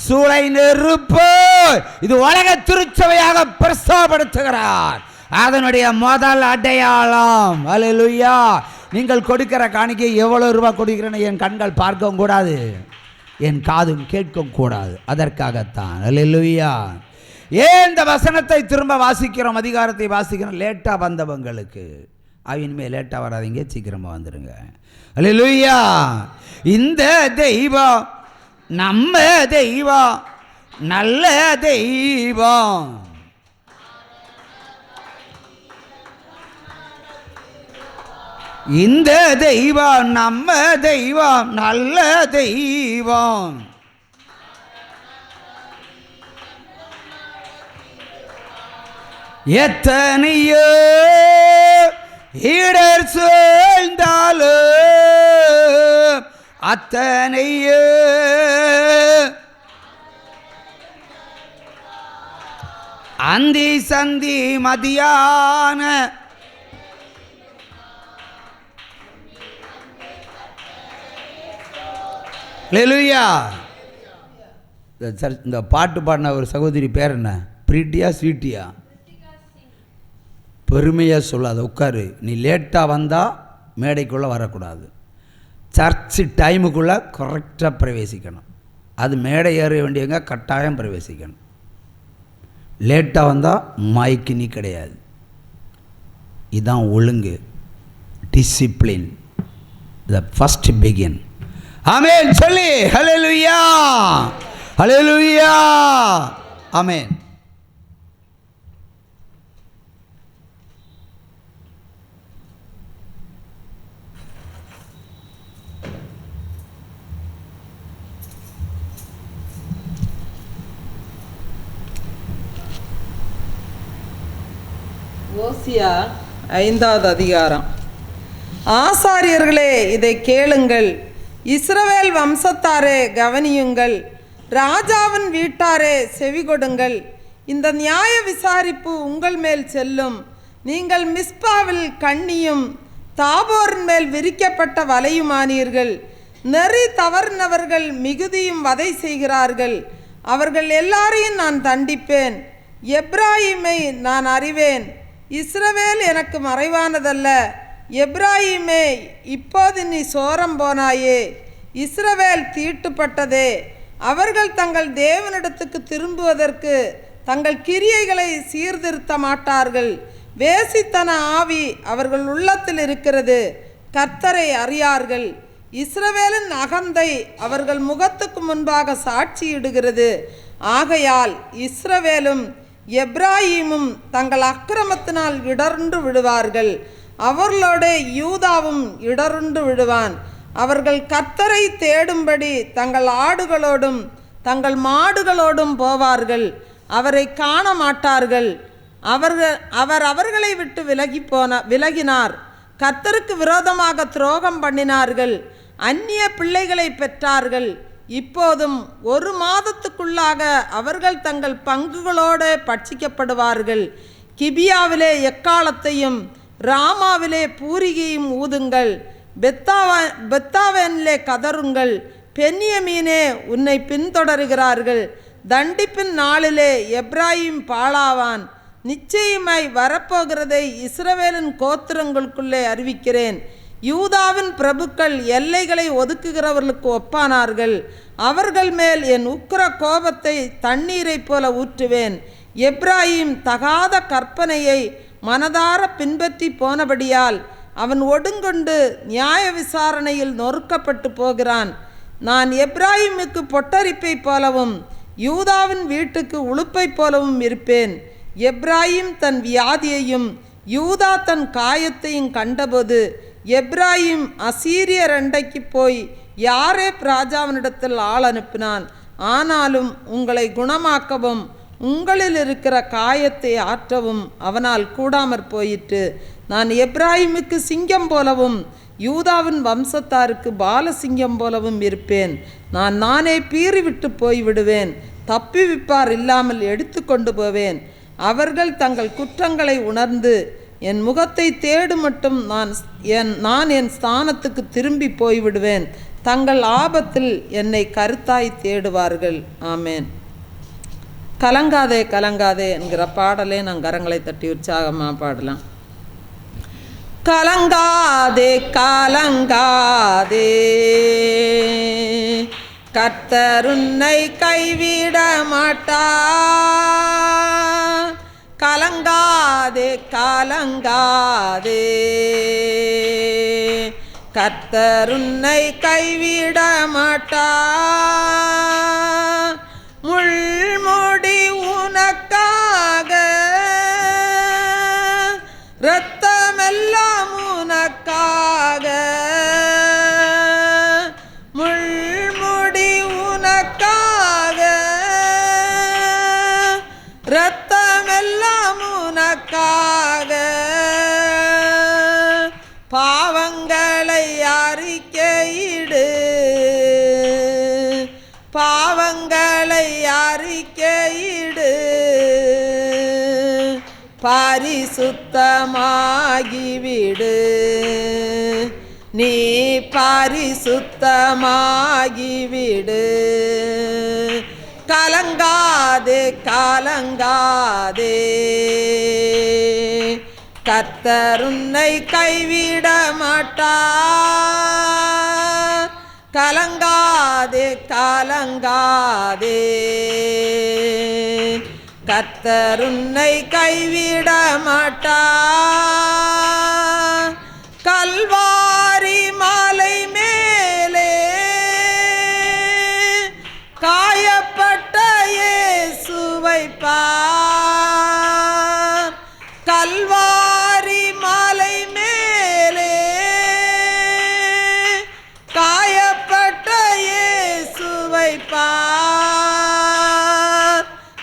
சூளை நெருப்பு. இது உலக திருச்சபையாக பிரஸ்தாபப்படுத்துகிறார். அதனுடைய முதல் அடையாளம். அல்லேலூயா. நீங்கள் கொடுக்கிற காணிக்கை எவ்வளவு ரூபாய் கொடுக்கிறேன்னு என் கண்கள் பார்க்கவும் கூடாது, என் காதும் கேட்கவும் கூடாது. அதற்காகத்தான். அல்லேலூயா. ஏன் இந்த வசனத்தை திரும்ப வாசிக்கிறோம், அதிகாரத்தை வாசிக்கிறோம்? லேட்டாக வந்தவங்களுக்கு அவின்மே லேட்டாக வராதிங்க, சீக்கிரமாக வந்துடுங்க. அல்லேலூயா. இந்த தெய்வம் நம்ம தெய்வம், நல்ல தெய்வம். இந்த தெய்வம் நம்ம தெய்வம், நல்ல தெய்வம். எத்தனையோ இடர் சூழ்ந்தாலும் அத்தனையோ அந்தி சந்தி மதியான அல்லேலூயா. இந்த பாட்டு பாடின ஒரு சகோதரி பேர் என்ன? பிரீட்டியா ஸ்வீட்டியா? பெருமையாக சொல்லாத, உட்காரு. நீ லேட்டாக வந்தால் மேடைக்குள்ளே வரக்கூடாது. சர்ச்சு டைமுக்குள்ளே கரெக்டாக பிரவேசிக்கணும். அது மேடை ஏற வேண்டியவங்க கட்டாயம் பிரவேசிக்கணும். லேட்டாக வந்தால் மைக்கு நீ கிடையாது. இதுதான் ஒழுங்கு, டிசிப்ளின். The first begin. ஆமென் சொல்லி ஹல்லேலூயா, ஹல்லேலூயா, ஆமென். ஓசியா 5வது அதிகாரம். ஆசாரியர்களே இதை கேளுங்கள், இஸ்ரவேல் வம்சத்தாரே கவனியுங்கள், ராஜாவின் வீட்டாரே செவிகொடுங்கள். இந்த நியாய விசாரிப்பு உங்கள் மேல் செல்லும். நீங்கள் மிஸ்பாவில் கண்ணியும் தாபோரின் மேல் விரிக்கப்பட்ட வலையுமானீர்கள். நெறி தவறினவர்கள் மிகுதியும் வதை செய்கிறார்கள். அவர்கள் எல்லாரையும் நான் தண்டிப்பேன். எப்ராயிமை நான் அறிவேன், இஸ்ரவேல் எனக்கு மறைவானதல்ல. எப்ராயிமே, இப்போது நீ சோரம் போனாயே. இஸ்ரவேல் தீட்டுப்பட்டதே. அவர்கள் தங்கள் தேவனிடத்துக்கு திரும்புவதற்கு தங்கள் கிரியைகளை சீர்திருத்த மாட்டார்கள். வேசித்தன ஆவி அவர்கள் உள்ளத்தில் இருக்கிறது, கர்த்தரை அறியார்கள். இஸ்ரவேலின் அகந்தை அவர்கள் முகத்துக்கு முன்பாக சாட்சியிடுகிறது. ஆகையால் இஸ்ரவேலும் எப்ராயிமும் தங்கள் அக்கிரமத்தினால் இடர்ந்து விடுவார்கள். அவர்களோட யூதாவும் இடர்ந்து விடுவான். அவர்கள் கர்த்தரை தேடும்படி தங்கள் ஆடுகளோடும் தங்கள் மாடுகளோடும் போவார்கள். அவரை காண மாட்டார்கள். அவர் அவர்களை விட்டு விலகினார். கர்த்தருக்கு விரோதமாக துரோகம் பண்ணினார்கள். அந்நிய பிள்ளைகளை பெற்றார்கள். இப்போதும் 1 மாதத்துக்குள்ளாக அவர்கள் தங்கள் பங்குகளோடு பட்சிக்கப்படுவார்கள். கிபியாவிலே எக்காலத்தையும் ராமாவிலே பூரிகையும் ஊதுங்கள். பெத்தாவெனிலே கதறுங்கள். பென்யமீனே, உன்னை பின்தொடர்கிறார்கள். தண்டிப்பின் நாளிலே எப்ராயிம் பாழாவான். நிச்சயமாய் வரப்போகிறதை இஸ்ரவேலின் கோத்திரங்களுக்குள்ளே அறிவிக்கிறேன். யூதாவின் பிரபுக்கள் எல்லைகளை ஒதுக்குகிறவர்களுக்கு ஒப்பானார்கள். அவர்கள் மேல் என் உக்கிர கோபத்தை தண்ணீரை போல ஊற்றுவேன். எப்ராயிம் தகாத கற்பனையை மனதார பின்பற்றி போனபடியால் அவன் ஒடுங்கொண்டு நியாய விசாரணையில் நொறுக்கப்பட்டு போகிறான். நான் எப்ராயிமுக்கு பொட்டரிப்பை போலவும் யூதாவின் வீட்டுக்கு உளுப்பை போலவும் இருப்பேன். எப்ராயிம் தன் வியாதியையும் யூதா தன் காயத்தையும் கண்டபோது எப்ராயிம் அசீரியர் அண்டைக்கு போய் யாரேப் ராஜாவினிடத்தில் ஆள் அனுப்பினான். ஆனாலும் உங்களை குணமாக்கவும் உங்களில் இருக்கிற காயத்தை ஆற்றவும் அவனால் கூடாமற் போயிற்று. நான் எப்ராயிமுக்கு சிங்கம் போலவும் யூதாவின் வம்சத்தாருக்கு பாலசிங்கம் போலவும் இருப்பேன். நானே பீறிவிட்டு போய்விடுவேன். தப்பிவிப்பார் இல்லாமல் எடுத்து கொண்டு போவேன். அவர்கள் தங்கள் குற்றங்களை உணர்ந்து என் முகத்தை தேடு மட்டும் நான் என் ஸ்தானத்துக்கு திரும்பி போய்விடுவேன். தங்கள் ஆபத்தில் என்னை கருத்தாய் தேடுவார்கள். ஆமேன். கலங்காதே கலங்காதே என்கிற பாடலே நாம் கரங்களை தட்டி உற்சாகமாக பாடலாம். கலங்காதே கலங்காதே, கர்த்தர் உன்னை கைவிட மாட்டார். கலங்காதே கலங்காதே, கர்த்தர் உன்னை கைவிட மாட்டார். முள்முடி உனக்காக, இரத்தமெல்லாம் உனக்காக, முள்முடி உனக்காக, இரத்தமெல்லாம் உனக்காக. பாவங்களை அறிக்கையிடு, பாவங்களை அறிக்கையிடு, பரிசுத்தமாகிவிடு, நீ பரிசுத்தமாகிவிடு. கலங்காதே கலங்காதே, கர்த்தர் உன்னை கைவிட மாட்டார். கலங்காதே கலங்காதே, கர்த்தர் உன்னை கைவிட மாட்டார். கல்வாரி மலை மேலே காயப்பட்ட இயேசுவை பார். கல்வாரி மலை மேலே காயப்பட்ட இயேசுவை பார்.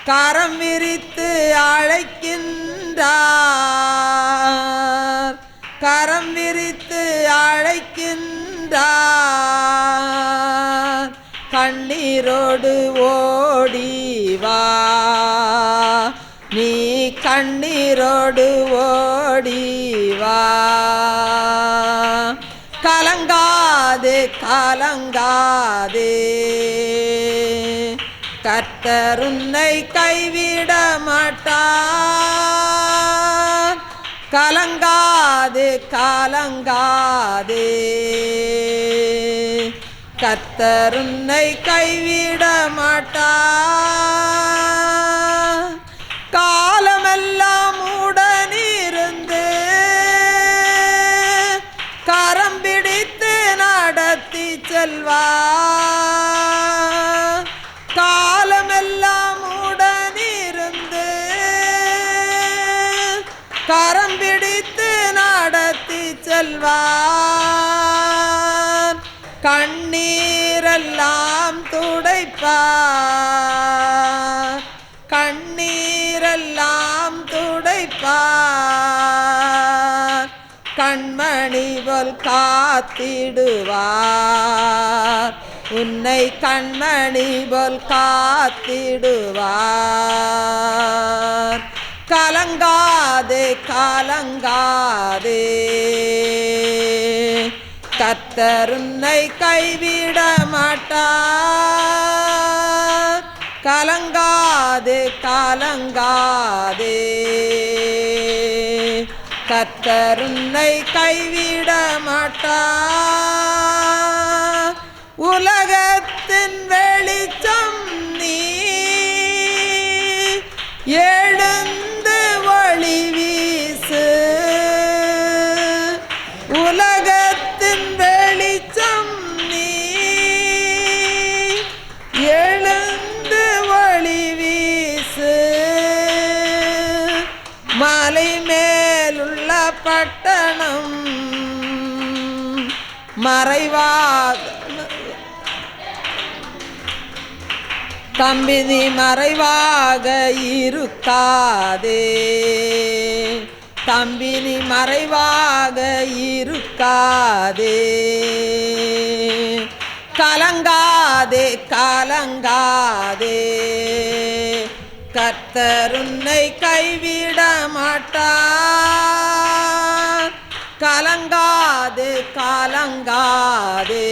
கரம் விரித்து அழைக்கின்றார், கரம் விரித்து அழைக்கின்றார். கண்ணீரோடு ஓடிவா, நீ கண்ணீரோடு ஓடிவா. கலங்காதே கலங்காதே, கர்த்தர் உன்னை கைவிட மாட்டார். கலங்காதே கலங்காதே, கர்த்தர் உன்னை கைவிட மாட்டார். காலமெல்லாம் உடனிருந்து கரம் பிடித்து நடத்தி செல்வார். காலமெல்லாம் உடனிருந்து கரம் பிடித்து நடத்தி செல்வார். கண்ணீரெல்லாம் துடைப்பார், கண்ணீரெல்லாம் துடைப்பார். கண்மணி போல் காத்திடுவார், உன்னை கண்மணி போல் காத்திடுவார். கலங்காதே கலங்காதே, கர்த்தர் உன்னை கைவிட மாட்டார். கலங்காதே கலங்காதே, கர்த்தர் உன்னை கைவிட மாட்டார். உலகத்தின் வெளிச்சம் நீ, எழுந்து ஒளி வீசு. உலகத்தின் வெளிச்சம் நீ, எழுந்து ஒளி வீசு. மலை மேலுள்ள பட்டணம் மறைவாக, தம்பி நீ மறைவாக இருக்காதே, தம்பி நீ மறைவாக இருக்காதே. கலங்காதே கலங்காதே, கர்த்தர் உன்னை கைவிட மாட்டார். கலங்காதே கலங்காதே,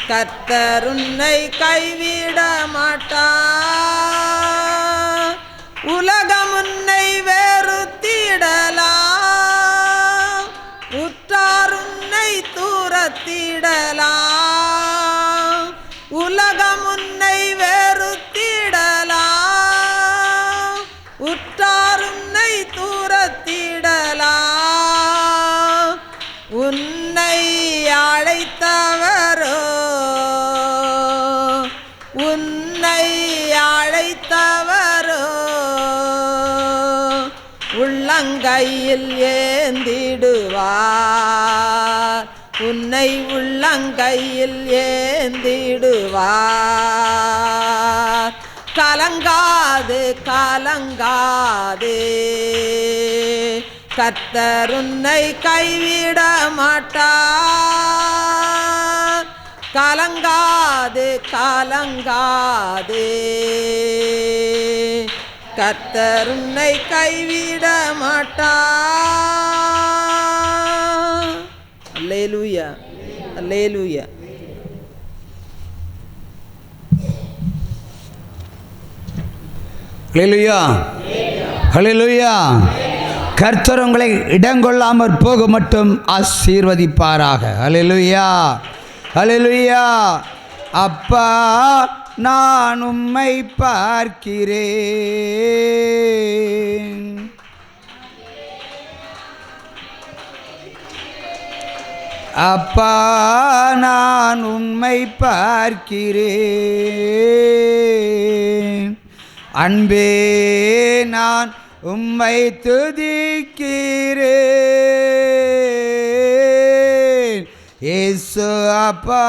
கர்த்தர் உன்னை கைவிட மாட்டார். உலகம் உன்னை வெறுத்திடலாம், உற்றார் உன்னை தூரத்திடலாம். உலகம் உன்னை வெறுத்திடலாம், உற்றார் உன்னை தூரத்திடலாம். உன்னை அழைத்தவரோ, உன்னை அழைத்தவரோ உள்ளங்கையில் ஏந்திடுவார், உன்னை உள்ளங்கையில் ஏந்திடுவார். கலங்காது கலங்காதே, கர்த்தர் உன்னை கைவிட மாட்டார். கலங்காது கலங்காதே, கர்த்தர் உன்னை கைவிட மாட்டார். அல்லேலூயா அல்லேலூயா. ஹல்லேலூயா ஹல்லேலூயா. கர்த்தர் உங்களை இடங்கொள்ளாமற் போக மட்டும் ஆசீர்வதிப்பாராக. ஹல்லேலூயா ஹல்லேலூயா. அப்பா நான் உம்மை பார்க்கிறேன், அப்பா நான் உம்மை பார்க்கிறேன், அன்பே நான் உம்மை துதிக்கிறேன். இயேசு அப்பா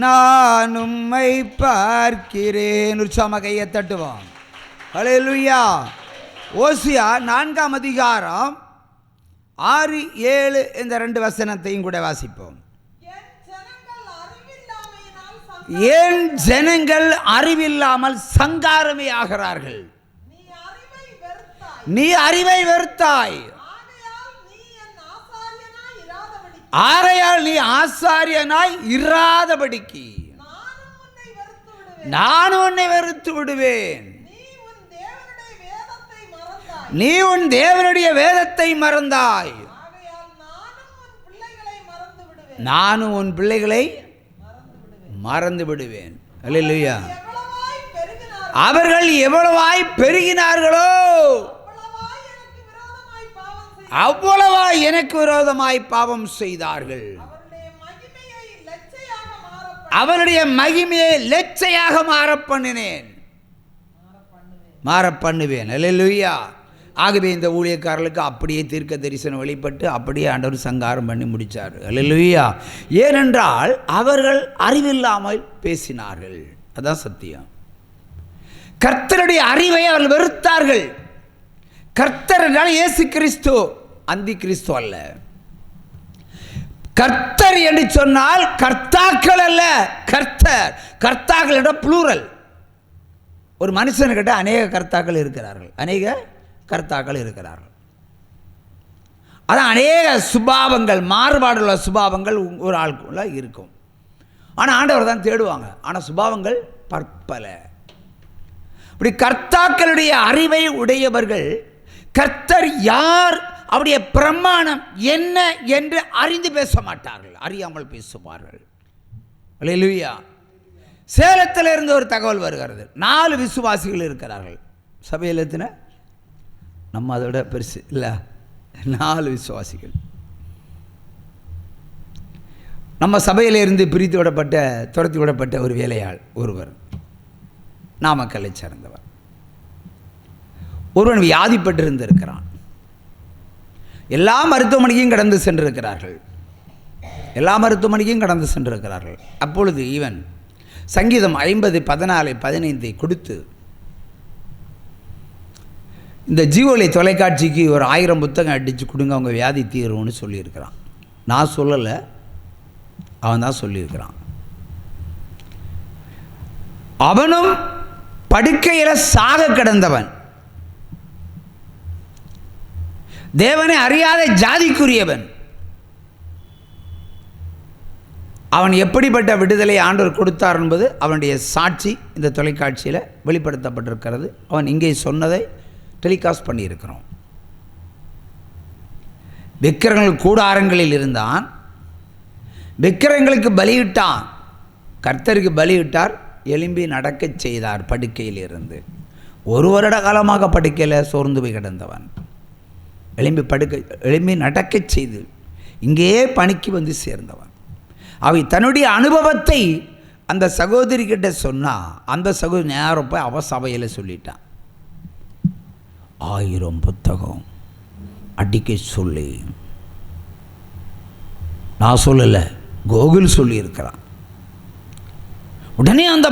நான் உம்மை பார்க்கிறேன். உற்சாகமாக கையை தட்டுவோம். ஹல்லேலூயா. ஓசியா 4ஆம் அதிகாரம் 6, 7 இந்த 2 வசனத்தையும் கூட வாசிப்போம். என் ஜனங்கள் அறிவில்லாமல் சங்காரமே ஆகிறார்கள், நீ அறிவை வெறுத்தாய், ஆரையால் நீ ஆசாரியனாய் இராதபடிக்கு நான் உன்னை வெறுத்து விடுவேன். நீ உன் தேவனுடைய வேதத்தை மறந்தாய், நானும் உன் பிள்ளைகளை மறந்து விடுவேன். அல்லேலூயா. அவர்கள் எவ்வளவாய் பெருகினார்களோ அவ்வளவாய் எனக்கு விரோதமாய் பாவம் செய்தார்கள். அவருடைய மகிமையை லெச்சையாக மாற பண்ணுவேன். அல்லேலூயா. ஆகவே இந்த ஊழியக்காரர்களுக்கு அப்படியே தீர்க்க தரிசனம் வெளிப்பட்டு அப்படியே ஆண்டவர் சங்காரம் பண்ணி முடித்தார். அல்லேலூயா. ஏனென்றால் அவர்கள் அறிவில்லாமல் பேசினார்கள். அதான் சத்தியம். கர்த்தருடைய அறிவை அவர்கள் வெறுத்தார்கள். கர்த்தர் என்றால் இயேசு கிறிஸ்து, அந்தி கிறிஸ்து அல்ல. கர்த்தர் என்று சொன்னால் கர்த்தாக்கள் அல்ல, கர்த்தர். கர்த்தாக்கள் என்ற புளூரல். ஒரு மனுஷனுக்கிட்ட அநேக கர்த்தாக்கள் இருக்கிறார்கள், அநேக கர்த்தாக்கள் இருக்கிறார்கள். அதான் அநேக சுபாவங்கள், மாறுபாடுள்ள சுபாவங்கள் ஒரு ஆளுக்குள்ள இருக்கும். ஆனால் ஆண்டவர் தான் தேடுவாங்க. ஆனால் சுபாவங்கள் பற்பல. இப்படி கர்த்தாக்களுடைய அறிவை உடையவர்கள் கர்த்தர் யார், அவருடைய பிரமாணம் என்ன என்று அறிந்து பேச மாட்டார்கள், அறியாமல் பேசுவார்கள். அல்லேலூயா. சேலத்தில் இருந்து ஒரு தகவல் வருகிறது. 4 விசுவாசிகள் இருக்கிறார்கள் சபையில். எத்தனை? நம்ம அதோட பெருசு இல்லை, 4 விசுவாசிகள். நம்ம சபையிலிருந்து பிரித்து விடப்பட்ட, துரத்தி விடப்பட்ட ஒரு வேலையாள் ஒருவர், நாமக்கல்லை சேர்ந்தவர். ஒருவன் வியாதிப்பட்டிருந்திருக்கிறான். எல்லா மருத்துவமனையும் கடந்து சென்றிருக்கிறார்கள், அப்பொழுது இவன் சங்கீதம் 50, 14, 15 கொடுத்து இந்த ஜீவோலை தொலைக்காட்சிக்கு ஒரு 1000 புத்தகம் அடித்து கொடுங்க, அவங்க வியாதி தீரும்னு சொல்லியிருக்கிறான். நான் சொல்லலை, அவன் தான் சொல்லியிருக்கிறான். அவனும் படுக்கையில் சாக கிடந்தவன். தேவனை அறியாத ஜாதிக்குரியவன். அவன் எப்படிப்பட்ட விடுதலை ஆண்டவர் கொடுத்தார் என்பது அவனுடைய சாட்சி இந்த தொலைக்காட்சியில் வெளிப்படுத்தப்பட்டிருக்கிறது. அவன் இங்கே சொன்னதை டெலிகாஸ்ட் பண்ணியிருக்கிறோம். விக்கிரகங்கள் கூடாரங்களில் இருந்தான், விக்கிரகங்களுக்கு பலியிட்டான், கர்த்தருக்கு பலியிட்டார், எலும்பி நடக்கச் செய்தார். படுக்கையில் இருந்து 1 வருட காலமாக படுக்கையில் சோர்ந்து போய் கிடந்தவன் எழும்பி நடக்கச் செய்து இங்கேயே பணிக்கு வந்து சேர்ந்தவன். அவை தன்னுடைய அனுபவத்தை அந்த சகோதரி கிட்ட சொன்னால் அந்த சகோதரி நேரம் போய் அவ சபையில் சொல்லிட்டான். 1000 புத்தகம் அடிக்க சொல்லி, நான் சொல்லலை, கோகுல் சொல்லியிருக்கிறான். உடனே அந்த